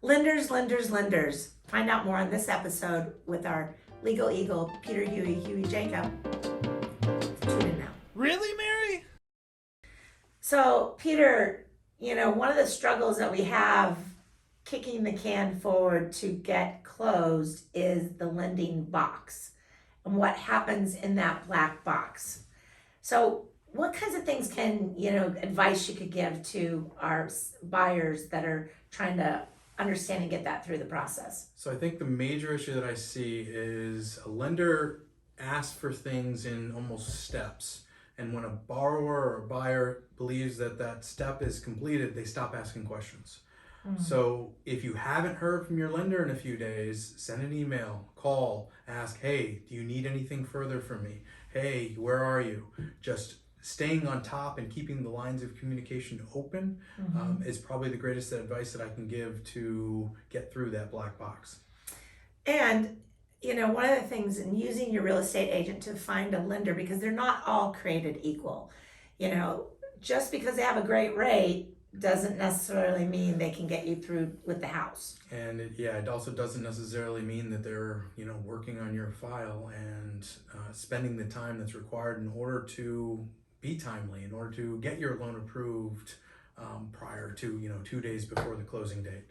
Lenders, lenders, lenders. Find out more on this episode with our legal eagle, Peter Huey Jacob. Tune in now. Really, Mary? So, Peter, one of the struggles that we have kicking the can forward to get closed is the lending box and what happens in that black box. So, what kinds of things can, advice you could give to our buyers that are trying to understand and get that through the process? So I think the major issue that I see is a lender asks for things in almost steps. And when a borrower or a buyer believes that that step is completed, they stop asking questions. So if you haven't heard from your lender in a few days, send an email, call, ask, hey, do you need anything further from me? Hey, where are you? Just staying on top and keeping the lines of communication open is probably the greatest advice that I can give to get through that black box. And, one of the things in using your real estate agent to find a lender, because they're not all created equal, just because they have a great rate doesn't necessarily mean they can get you through with the house. And it also doesn't necessarily mean that they're, working on your file and spending the time that's required in order to be timely, in order to get your loan approved prior to, 2 days before the closing date.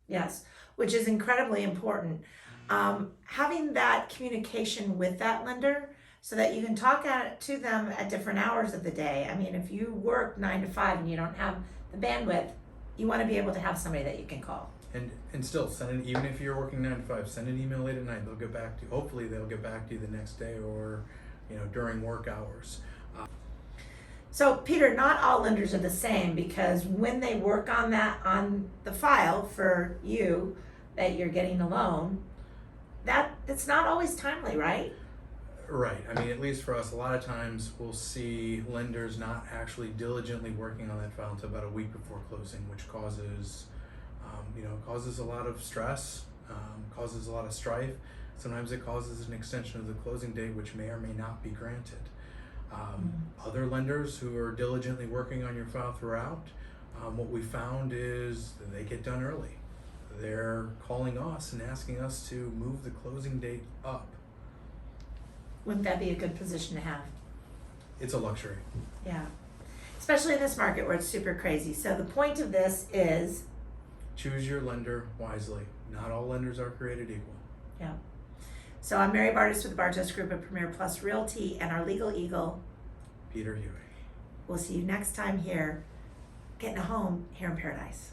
Yes, which is incredibly important. Having that communication with that lender so that you can talk to them at different hours of the day. I mean, if you work 9 to 5 and you don't have the bandwidth, you want to be able to have somebody that you can call. And still, even if you're working 9 to 5, send an email late at night. They'll get back to you. Hopefully they'll get back to you the next day or, during work hours. So Peter, not all lenders are the same, because when they work on the file for you that you're getting a loan, that it's not always timely, right? Right. I mean, at least for us, a lot of times we'll see lenders not actually diligently working on that file until about a week before closing, which causes a lot of stress, causes a lot of strife. Sometimes it causes an extension of the closing date, which may or may not be granted. Other lenders who are diligently working on your file throughout, what we found is that they get done early. They're calling us and asking us to move the closing date up. Wouldn't that be a good position to have? It's a luxury. Yeah, especially in this market where it's super crazy. So the point of this is choose your lender wisely. Not all lenders are created equal. Yeah. So I'm Mary Bartos with the Bartos Group of Premier Plus Realty and our legal eagle, Peter Huey. We'll see you next time here, getting a home here in paradise.